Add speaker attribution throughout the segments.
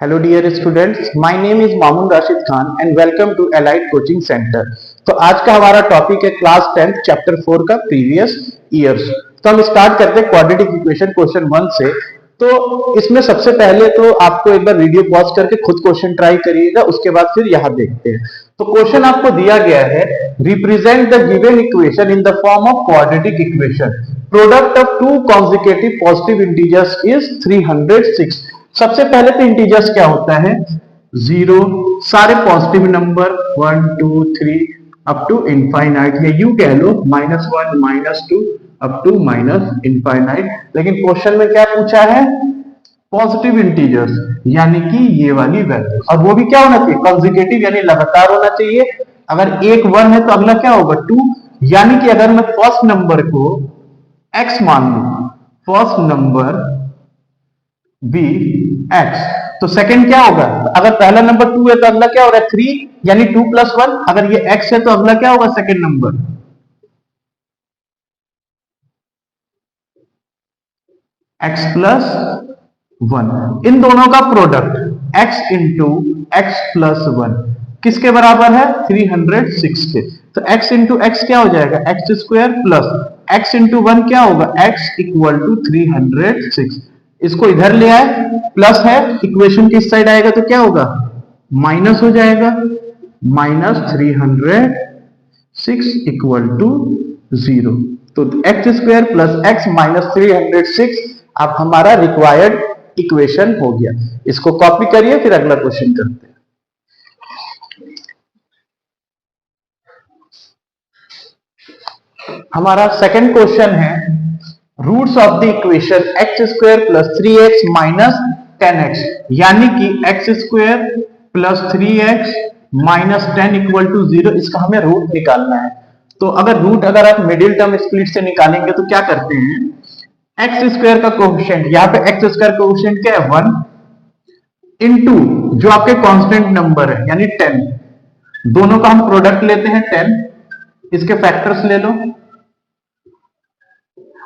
Speaker 1: Hello dear students, my name is Mamun Rashid Khan and welcome to Allied Coaching Center। तो आज का हमारा topic है class 10 chapter 4 का प्रीवियस ईयर्स। तो हम स्टार्ट करते हैं क्वाड्रेटिक इक्वेशन क्वेश्चन 1 से। तो इसमें सबसे पहले तो आपको एक बार वीडियो पॉज करके खुद क्वेश्चन ट्राई करिएगा, उसके बाद फिर यहाँ देखते हैं। तो क्वेश्चन आपको दिया गया है, represent the given equation in the form of quadratic equation, product of two consecutive positive integers is 306। सबसे पहले तो इंटीजर्स क्या होता है, जीरो, सारे positive number 1 2 3 up to infinite, या यू कह लो -1 -2 अप टू माइनस इनफाइनाइट। लेकिन क्वेश्चन में क्या पूछा है, पॉजिटिव इंटीजर्स, यानी कि ये वाली वैल्यू, और वो भी क्या होना चाहिए, कंसेक्यूटिव यानी लगातार होना चाहिए। अगर एक 1 है तो अगला क्या होगा 2, यानी कि अगर मैं फर्स्ट नंबर को x मान लू, फर्स्ट नंबर बी x, तो सेकंड क्या होगा, अगर पहला नंबर 2 है तो अगला क्या हो रहा है 3, यानी 2 + 1। अगर ये x है तो अगला क्या होगा सेकंड नंबर x + 1। इन दोनों का प्रोडक्ट x × x + 1 किसके बराबर है, 306 के। तो x × x क्या हो जाएगा, x² प्लस x × 1 क्या होगा, x = 306। इसको इधर ले आए, प्लस है, इक्वेशन की इस साइड आएगा तो क्या होगा, माइनस हो जाएगा, -306 = 0। तो x² प्लस x -306 अब हमारा रिक्वायर्ड इक्वेशन हो गया। इसको कॉपी करिए, फिर अगला क्वेश्चन करते हैं। हमारा सेकंड क्वेश्चन है, roots of the equation x² + 3x - 10x, यानी कि x² + 3x - 10 = 0। इसका हमें रूट निकालना है। तो अगर आप मिडिल टर्म स्प्लिट से निकालेंगे तो क्या करते हैं, x² का कोएफिशिएंट, यहाँ पे x² कोएफिशिएंट क्या है 1, इनटू जो आपके कांस्टेंट नंबर है यानी 10, दोनों का हम प्रोडक्ट लेते हैं 10, इसके फैक्टर्स ले लो।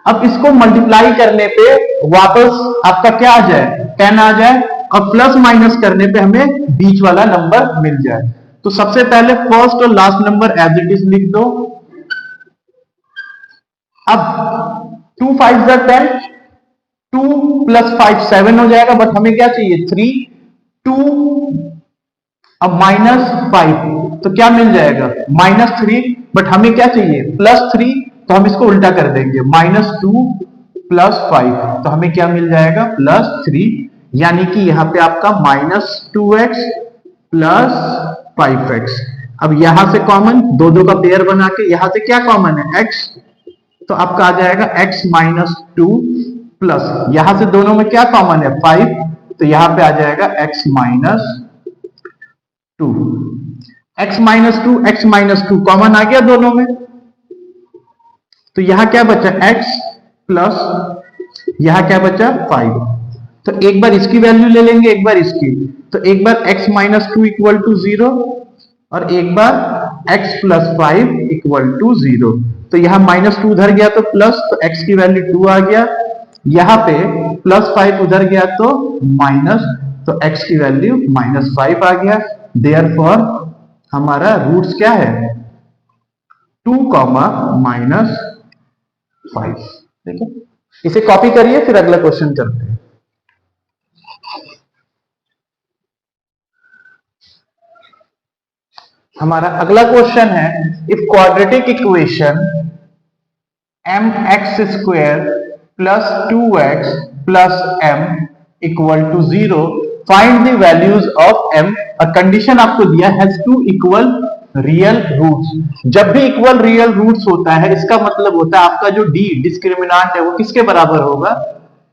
Speaker 1: अब इसको मल्टीप्लाई करने पे वापस आपका क्या आ जाए, 10 आ जाए, और प्लस माइनस करने पे हमें बीच वाला नंबर मिल जाए। तो सबसे पहले फर्स्ट और last number as it is लिख दो। अब 2 5 10, 2 + 5 7 हो जाएगा, बट हमें क्या चाहिए 3, 2 अब -5, तो क्या मिल जाएगा -3, बट हमें क्या चाहिए +3, तो हम इसको उल्टा कर देंगे, -2 + 5, तो हमें क्या मिल जाएगा +3, यानी कि यहां पे आपका -2x + 5x। अब यहां से कॉमन, दो का पेयर बना के यहां से क्या कॉमन है x, तो आपका आ जाएगा x -2 प्लस यहां से दोनों में क्या कॉमन है 5, तो यहां पे आ जाएगा x -2, x -2 कॉमन आ गया दोनों में, तो यहां क्या बचा x प्लस यहां क्या बचा 5। तो एक बार इसकी वैल्यू ले लेंगे, एक बार इसकी, तो एक बार x -2 = 0 और एक बार x + 5 = 0। तो यहां -2 उधर गया तो प्लस, तो x की वैल्यू 2 आ गया, यहां पे +5 उधर गया तो माइनस, तो x की वैल्यू -5 आ गया। देयरफॉर हमारा रूट्स क्या है 2, -5। ठीक है, इसे कॉपी करिए, फिर अगला क्वेश्चन करते हैं। हमारा अगला क्वेश्चन है, if quadratic equation mx² + 2x + m = 0, find the values of m। Condition आपको दिया has two equal real roots. जब भी इक्वल रियल रूट्स होता है, इसका मतलब होता है आपका जो d डिस्क्रिमिनेंट है वो किसके बराबर होगा,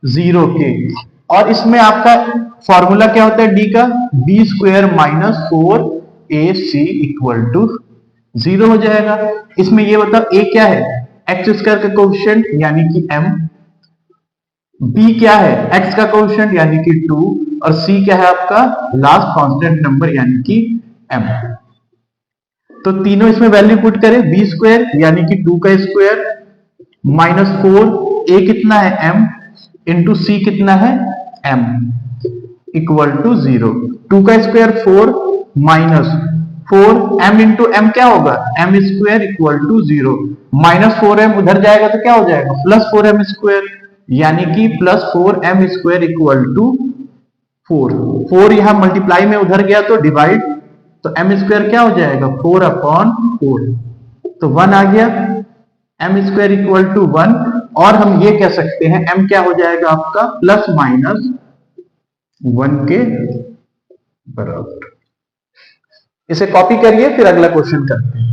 Speaker 1: 0 के। और इसमें आपका फॉर्मूला क्या होता है d का, b² - 4ac = 0 हो जाएगा। इसमें ये बताओ a क्या है, x² का कोएफिशिएंट यानी कि m, b क्या है x का कोएफिशिएंट यानी कि 2, और c क्या है आपका लास्ट कांस्टेंट नंबर यानी कि m। तो तीनों इसमें वैल्यू पुट करें, b² यानी कि 2 का स्क्वायर -4, a कितना है m, इंटू c कितना है m। Equal to 0। 2 का square 4 minus 4m into M क्या होगा, M square equal to 0। -4m उधर जाएगा तो क्या हो जाएगा, +4m स्क्वायर, यानी कि +4m स्क्वायर इक्वल टू 4। 4 यहां मल्टीप्लाई में उधर गया तो डिवाइड, तो m स्क्वायर क्या हो जाएगा 4/4, तो 1 आ गया। m स्क्वायर इक्वल टू 1, और हम ये कह सकते हैं m क्या हो जाएगा आपका ±1 के बराबर। इसे कॉपी करिए, फिर अगला क्वेश्चन करते हैं।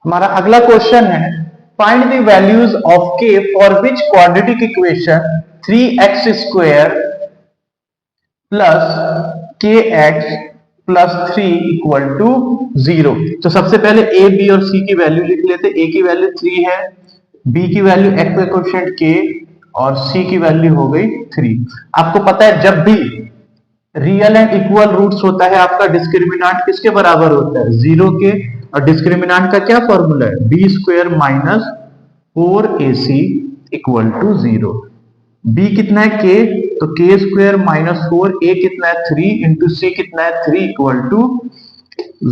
Speaker 1: हमारा अगला क्वेश्चन है, find the values of k for which quadratic equation 3x square plus kx plus 3 equal to 0। तो सबसे पहले a, b और c की वैल्यू लिख लेते। a की वैल्यू 3 है, b की वैल्यू x का कोएफिशिएंट k और c की वैल्यू हो गई 3। आपको पता है जब भी रियल एंड इक्वल रूट्स होता है आपका डिस्क्रिमिनांट किसके बराबर होता है, 0 के। और डिस्क्रिमिनांट का क्या फॉर्मूला है, b square minus 4ac equal to 0। b कितना है k, तो k स्क्वायर माइनस 4, a कितना है 3 इंटू c कितना है 3 इक्वल टू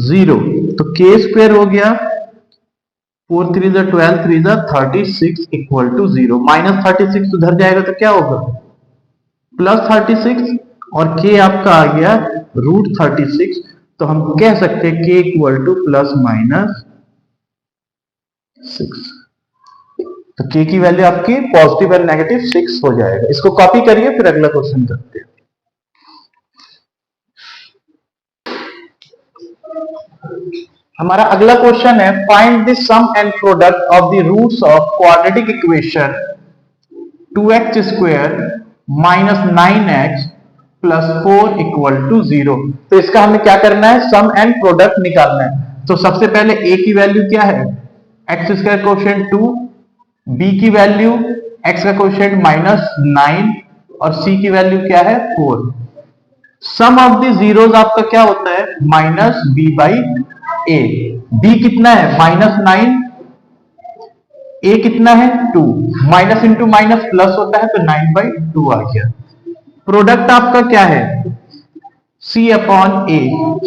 Speaker 1: 0। तो k स्क्वायर हो गया 4 3 12 3 36 इक्वल टू 0। -36 उधर जाएगा तो क्या होगा, +36, और k आपका आ गया √36। तो हम कह सकते हैं k इक्वल टू ±6। तो k की वैल्यू आपकी पॉजिटिव एंड नेगेटिव 6 हो जाएगा। इसको कॉपी करिए, फिर अगला क्वेश्चन करते हैं। हमारा अगला क्वेश्चन है, find the sum and product of the roots of quadratic equation 2x square minus 9x plus 4 equal to 0। तो इसका हमें क्या करना है, सम एंड प्रोडक्ट निकालना है। तो सबसे पहले a की वैल्यू क्या है, x स्क्वायर कोएफिशिएंट 2, b की वैल्यू x का कोएफिशिएंट -9 और c की वैल्यू क्या है 4। सम ऑफ द जीरोस आपका क्या होता है, -b/a। b कितना है -9, a कितना है 2, माइनस इंटू माइनस प्लस होता है तो 9/2 आ गया। प्रोडक्ट आपका क्या है c/a।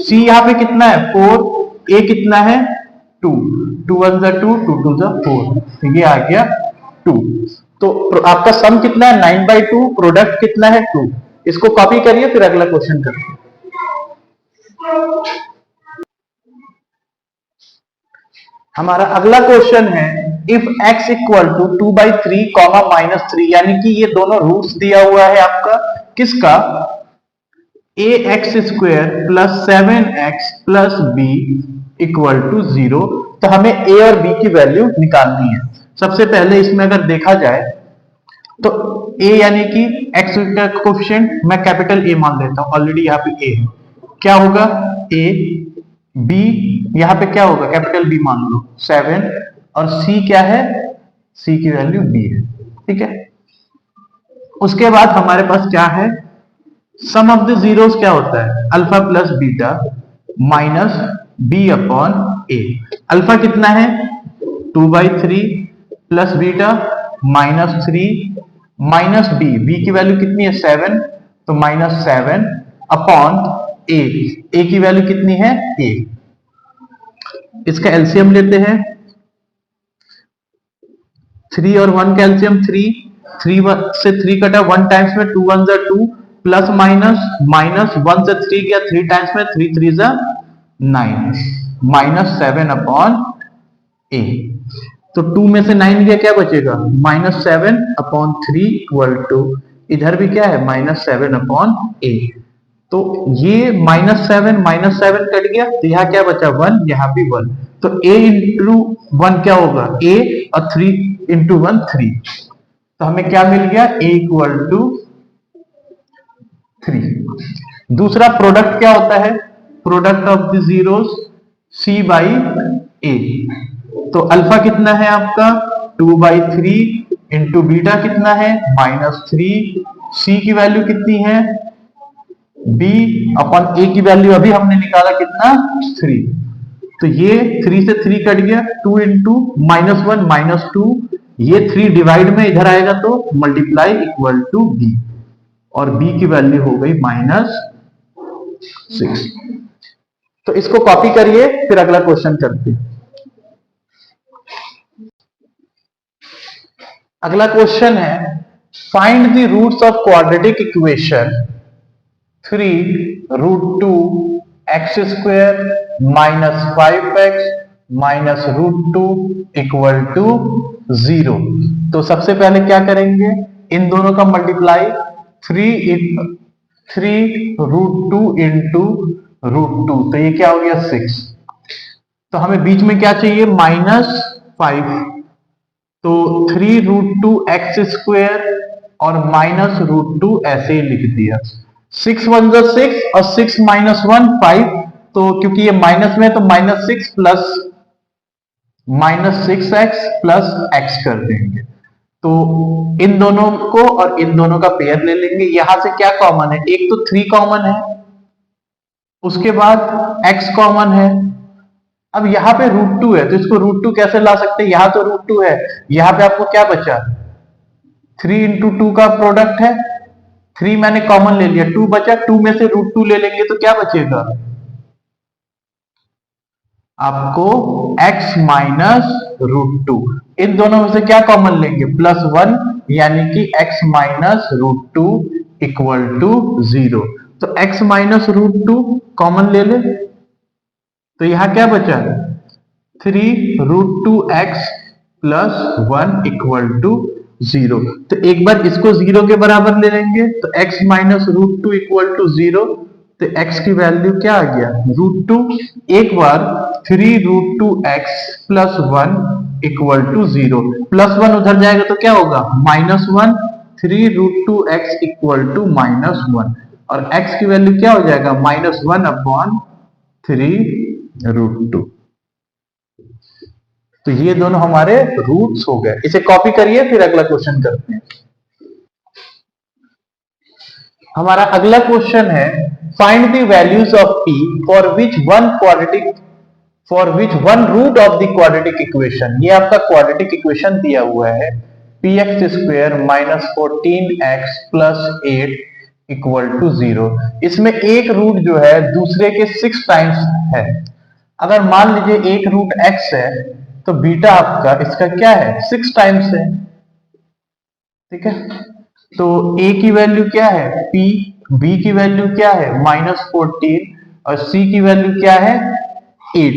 Speaker 1: c यहां पे कितना है 4, a कितना है 2, 2 1 2, 2 2 4, तो ये आ गया 2। तो आपका सम कितना है 9/2, प्रोडक्ट कितना है 2। इसको कॉपी करिए, फिर अगला क्वेश्चन करते हैं। हमारा अगला क्वेश्चन है, if x equal to 2/3 comma -3, यानी कि ये दोनों रूट्स दिया हुआ है आपका किसका, ax square plus 7x plus b equal to 0। तो हमें a और b की वैल्यू निकालनी है। सबसे पहले इसमें अगर देखा जाए तो a यानी कि x का कोएफिशिएंट मैं कैपिटल A मान लेता हूं, ऑलरेडी यहाँ पे a है, क्या होगा a, b यहाँ पे क्या होगा कैपिटल B मान लो 7, और c क्या है, c की वैल्यु b है, ठीक है। उसके बाद हमारे पास क्या है, सम ऑफ द जीरोस क्या होता है, alpha plus beta minus b/a। Alpha कितना है 2/3 प्लस बीटा -3 माइनस b की वैल्यू कितनी है 7, तो -7 अपॉन a की वैल्यू कितनी है a। इसका एलसीएम लेते हैं, 3 और 1 का एलसीएम 3 से 3 कटा 1 टाइम्स में 2 1 2, प्लस माइनस -1 से 3 गया 3 टाइम्स में 3 3 9, -7/a। तो 2 में से 9 गया क्या बचेगा -7/3 इक्वल टू, इधर भी क्या है -7/a। तो ये -7 कट गया, तो यहाँ क्या बचा 1, यहाँ भी 1। तो a इंटू 1 क्या होगा a, और 3 इंटू 1 3। तो हमें क्या मिल गया a इक्वल टू 3। दूसरा प्रोडक्ट क्या होता है, product of the zeros c/a। तो अल्फा कितना है आपका 2/3 इंटू बीटा कितना है -3, c की वैल्यू कितनी है b/a की वैल्यू अभी हमने निकाला कितना 3। तो ये 3 से 3 कट गया, 2 इंटू -1 -2, ये 3 डिवाइड में इधर आएगा तो मल्टीप्लाई इक्वल टू बी, और बी की वैल्यू हो गई -6। तो इसको कॉपी करिए, फिर अगला क्वेश्चन करते हैं। अगला क्वेश्चन है, find the roots of quadratic equation 3√2x² -5x -√2 equal to 0। तो सबसे पहले क्या करेंगे, इन दोनों का मल्टीप्लाई, 3√2 इंटू √2, तो ये क्या हो गया 6। तो हमें बीच में क्या चाहिए, -5, तो 3√2x² और -√2 ऐसे ही लिख दिया। 6 1 6 और 6 -1 5, तो क्योंकि ये माइनस में तो -6 प्लस -6x प्लस x कर देंगे। तो इन दोनों को और इन दोनों का पेयर ले लेंगे। यहां से क्या कॉमन है, एक तो 3 कॉमन है, उसके बाद x कॉमन है। अब यहाँ पे √2 है, तो इसको √2 कैसे ला सकते हैं, यहां तो √2 है, यहां पे आपको क्या बचा, 3 इंटू 2 का प्रोडक्ट है, 3 मैंने कॉमन ले लिया, 2 बचा, 2 में से √2 ले लेंगे तो क्या बचेगा आपको, x -√2। इन दोनों में से क्या कॉमन लेंगे, +1, यानी कि x -√2 इक्वल टू 0। तो x -√2 कॉमन ले ले, तो यहां क्या बचा, 3√2x प्लस 1 इक्वल टू 0। तो एक बार इसको 0 के बराबर ले लेंगे, तो x -√2 इक्वल टू 0, तो x की वैल्यू क्या आ गया, √2। एक बार 3√2x प्लस 1 इक्वल टू 0, +1 उधर जाएगा तो क्या होगा, -1, 3√2x इक्वल टू -1, और x की वैल्यू क्या हो जाएगा, -1/3√2। तो ये दोनों हमारे रूट्स हो गए। इसे कॉपी करिए, फिर अगला क्वेश्चन करते हैं। हमारा अगला क्वेश्चन है, find the values of p for which one root of the quadratic equation. ये आपका क्वाड्रेटिक इक्वेशन दिया हुआ है, px² -14x plus 8 equal to 0। इसमें एक रूट जो है दूसरे के 6 टाइम्स है। अगर मान लीजिए एक रूट x है, तो बीटा आपका इसका क्या है, 6 टाइम्स है, ठीक है। तो a की वैल्यू क्या है p, b की वैल्यू क्या है -14, और c की वैल्यू क्या है 8।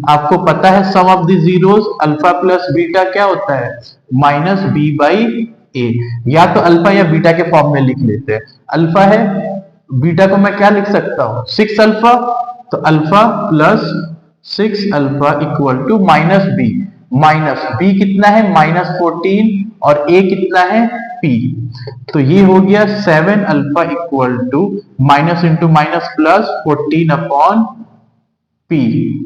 Speaker 1: आपको पता है sum of the zeros alpha plus beta क्या होता है, -b/a। या तो अल्फा या बीटा के फॉर्म में लिख लेते हैं। अल्फा है, बीटा को मैं क्या लिख सकता हूं, 6 अल्फा, तो alpha plus 6 alpha equal to -b। -b कितना है, -14, और a कितना है p। तो ये हो गया 7 alpha equal to minus into minus plus 14/p,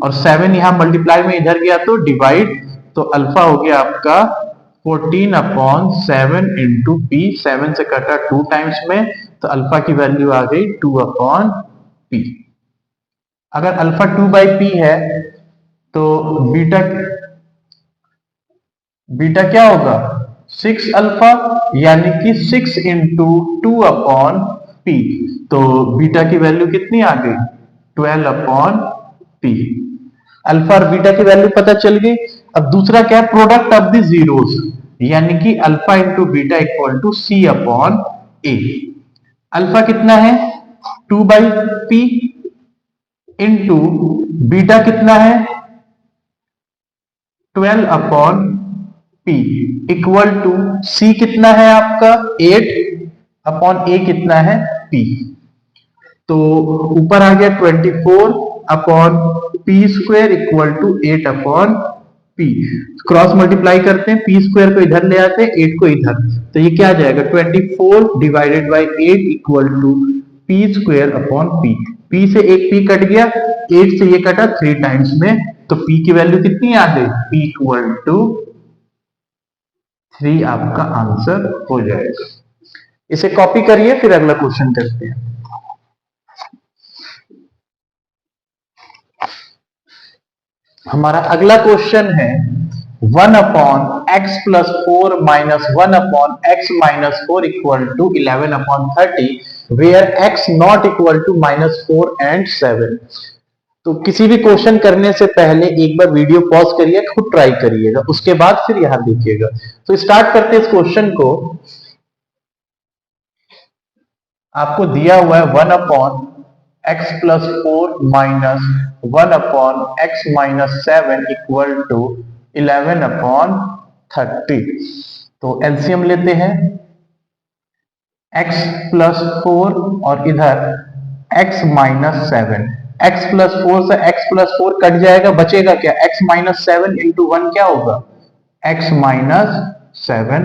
Speaker 1: और 7 यहां मल्टीप्लाई में इधर गया तो डिवाइड, तो अल्फा हो गया आपका 14/7 इंटू p। 7 से कटा 2 टाइम्स में, तो अल्फा की वैल्यू आ गई 2/p। अगर अल्फा 2/p है तो बीटा क्या होगा 6 अल्फा, यानी कि 6 इंटू 2/p। तो बीटा की वैल्यू कितनी आ गई 12/p। अल्फा और बीटा की वैल्यू पता चल गई। अब दूसरा क्या है, प्रोडक्ट ऑफ द जीरोस, यानी कि alpha into beta equal to c/a। Alpha कितना है 2/p इंटू बीटा कितना है 12/p इक्वल टू c कितना है आपका 8/a कितना है p। तो ऊपर आ गया 24/p² equal to 8/p। Cross multiply करते हैं, p² को इधर ले आते हैं, 8 को इधर, तो ये क्या आ जाएगा 24/8 इक्वल टू p²/p। p से एक p कट गया, 8 से ये कटा 3 टाइम्स में, तो p की वैल्यू कितनी आ गई p इक्वल टू 3 आपका आंसर हो जाएगा। इसे कॉपी करिए, फिर अगला क्वेश्चन करते हैं। हमारा अगला क्वेश्चन है 1/x+4 -1/x-4 equal to 11/30 where x not equal to -4 and 7। तो किसी भी क्वेश्चन करने से पहले एक बार वीडियो पॉज करिए, खुद ट्राई करिएगा, उसके बाद फिर यहां देखिएगा। तो स्टार्ट करते हैं इस क्वेश्चन को। आपको दिया हुआ है 1/x+4 -1/x-7 इक्वल टू 11/30। तो एलसीएम लेते हैं, x+4 और इधर x-7। x+4 से x+4 कट जाएगा, बचेगा क्या? x-7 इंटू 1 क्या होगा? x-7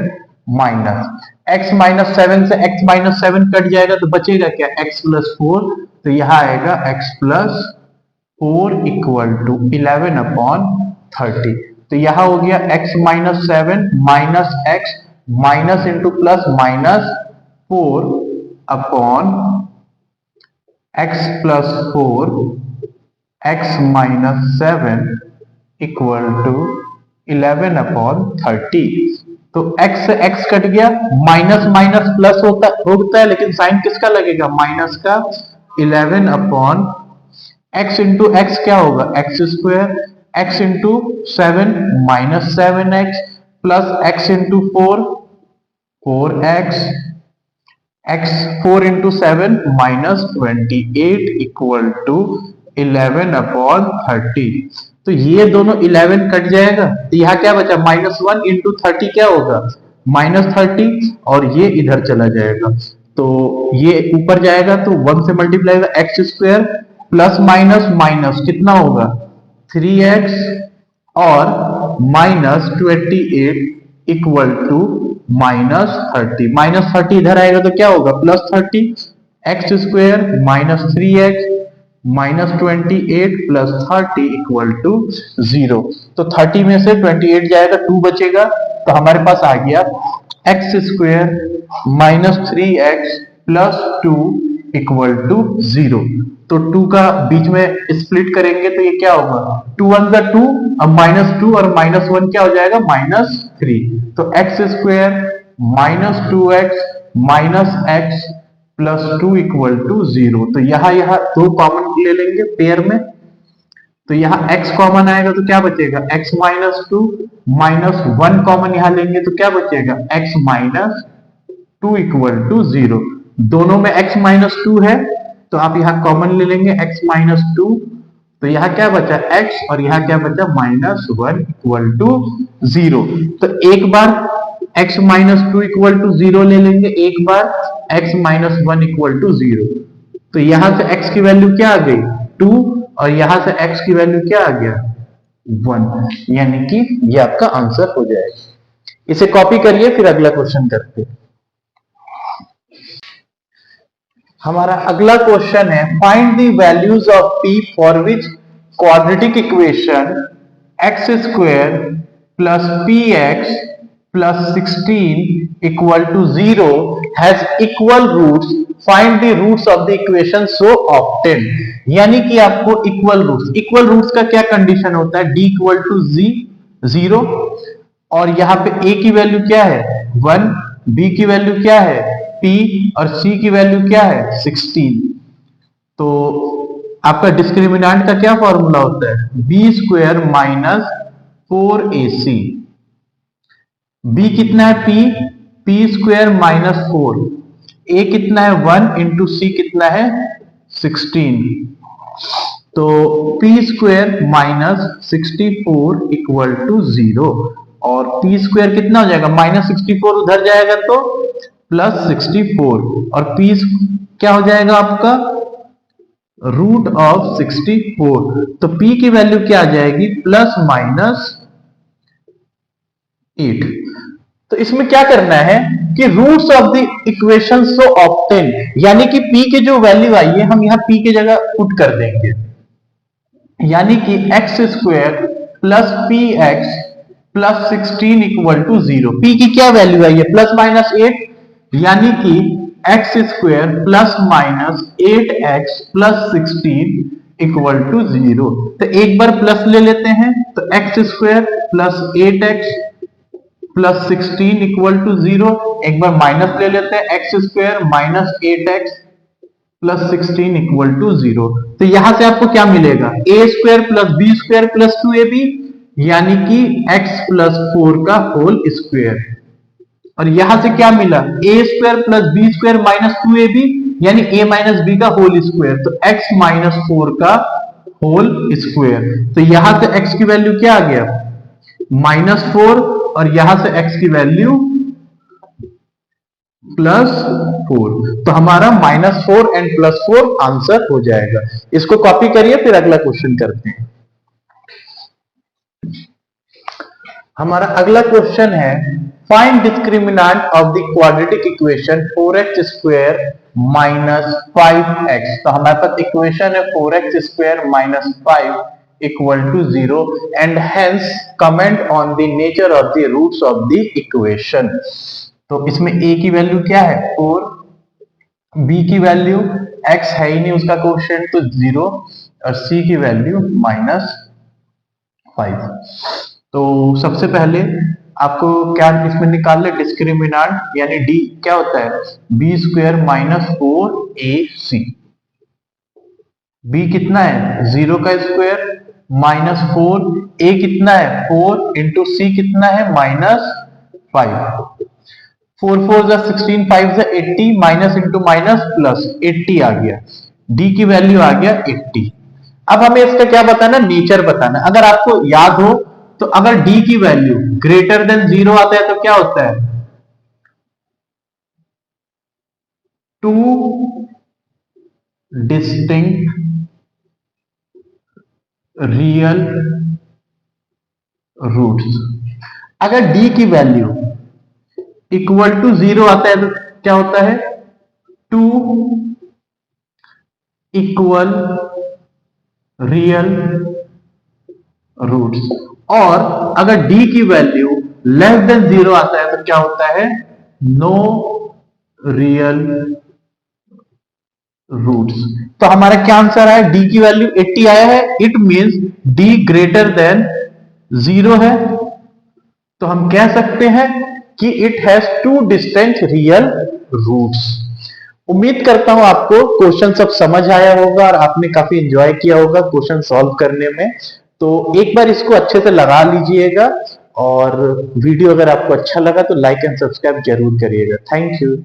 Speaker 1: माइनस x-7 से x-7 कट जाएगा तो बचेगा क्या? x+4। तो यहां आएगा x+4 इक्वल टू 11/30। तो यहां हो गया x-7 minus x minus into plus -4 upon x+4 x-7 equal to 11/30। तो x से x कट गया, माइनस माइनस प्लस होता है, लेकिन साइन किसका लगेगा? माइनस का। 11/x इंटू एक्स क्या होगा? x²। x into 7 -7x plus x into 4 4x x 4 into 7 -28 equal to 11/30। तो ये दोनों 11 कट जाएगा, तो यहाँ क्या बचा? -1 इंटू 30 क्या होगा? -30, और ये इधर चला जाएगा, तो ये ऊपर जाएगा तो 1 से मल्टीप्लाई होगा, x² प्लस माइनस माइनस कितना होगा? 3x और -28 इक्वल टू -30। -30 इधर आएगा तो क्या होगा? +30। x² -3x -28 plus 30 equal to 0। तो 30 में से 28 जाएगा, 2 बचेगा, तो हमारे पास आ गया x² -3x plus 2 equal to 0। तो 2 का बीच में स्प्लिट करेंगे तो ये क्या होगा? 2 1 2, अब -2 और -1 क्या हो जाएगा? -3। तो x² -2x -x plus 2 equal to 0। तो यहां 2 कॉमन ले लेंगे पेयर में, तो यहां x कॉमन आएगा तो क्या बचेगा? x -2 -1 कॉमन यहां लेंगे तो क्या बचेगा? x -2 equal to 0। दोनों में x -2 है तो आप यहां कॉमन ले लेंगे x -2। तो यहां क्या बचा? x, और यहां क्या बचा? -1 इक्वल टू 0। तो एक बार x -2 इक्वल टू 0 ले लेंगे, एक बार x -1 इक्वल टू 0। तो यहां से x की वैल्यू क्या आ गई? 2, और यहां से x की वैल्यू क्या आ गया? 1, यानी कि ये आपका आंसर हो जाएगा। इसे कॉपी करिए, फिर अगला क्वेश्चन करते हैं। हमारा अगला क्वेश्चन है find the values of p for which quadratic equation x² plus px plus 16 equal to 0 has equal roots, find the roots of the equation so obtain. यानी कि आपको इक्वल रूट्स का क्या कंडीशन होता है? d इक्वल टू 0, और यहां पे a की वैल्यू क्या है? 1, b की वैल्यू क्या है? p, और c की वैल्यू क्या है? 16। तो आपका डिस्क्रिमिनेंट का क्या फॉर्मूला होता है? b² minus 4ac। b कितना है? p² minus 4। a कितना है? 1 इंटू c कितना है? 16। तो p² माइनस 64 इक्वल टू 0, और p² कितना हो जाएगा? -64 उधर जाएगा तो +64, और p क्या हो जाएगा आपका? √64। तो p की वैल्यू क्या आ जाएगी? ±8। तो इसमें क्या करना है कि roots of the equation so obtain, यानी कि p की जो वैल्यू आई है हम यहां p की जगह पुट कर देंगे, यानी कि x² plus px plus 16 equal to 0। p की क्या वैल्यू आई है? ±8, यानी कि x² plus minus 8x plus 16 equal to 0। तो एक बार प्लस ले लेते हैं, तो x square plus 8x plus 16 equal to 0। एक बार माइनस ले लेते हैं, x square minus 8x plus 16 equal to 0। तो यहां से आपको क्या मिलेगा, a square plus b square plus 2ab, यानी कि x प्लस 4 का होल स्क्वायर। और यहां से क्या मिला, a square plus b square minus 2ab, यानी a माइनस बी का होल स्क्वायर। तो x माइनस 4 का होल स्क्वायर। तो यहां से x की वैल्यू क्या आ गया, -4, और यहां से x की वैल्यू +4। तो हमारा -4 एंड +4 आंसर हो जाएगा। इसको कॉपी करिए, फिर अगला क्वेश्चन करते हैं। हमारा अगला क्वेश्चन है, find discriminant of the quadratic equation 4x square minus 5x। तो हमारे पास इक्वेशन है 4x square minus 5 equal to 0 and hence comment on the nature of the roots of the equation. तो इसमें a की वैल्यू क्या है 4, b की वैल्यू x है ही नहीं उसका कोएफिशिएंट तो 0, और c की वैल्यू -5। तो सबसे पहले आपको क्या इसमें निकाल ले, डिस्क्रिमिनेंट यानी d क्या होता है, b square minus 4ac। b कितना है 0 का स्क्वायर -4, a कितना है 4 इंटू c कितना है -5। 4 4 16, 5 80, माइनस इंटू माइनस प्लस 80 आ गया, d की वैल्यू आ गया 80। अब हमें इसका क्या बताना, नेचर बताना। अगर आपको याद हो तो अगर d की वैल्यू ग्रेटर देन 0 आता है तो क्या होता है, टू डिस्टिंक्ट रियल रूट्स। अगर d की वैल्यू इक्वल टू 0 आता है तो क्या होता है, टू इक्वल रियल रूट्स। और अगर d की वैल्यू लेस देन 0 आता है तो क्या होता है, नो रियल रूट्स। तो हमारा क्या आंसर है, d की वैल्यू 80 आया है, it means d greater than 0 है। तो हम कह सकते हैं कि it has two distinct real roots. उम्मीद करता हूं आपको क्वेश्चन सब समझ आया होगा और आपने काफी एंजॉय किया होगा क्वेश्चन सॉल्व करने में। तो एक बार इसको अच्छे से लगा लीजिएगा, और वीडियो अगर आपको अच्छा लगा तो लाइक एंड सब्सक्राइब जरूर करिएगा। Thank you.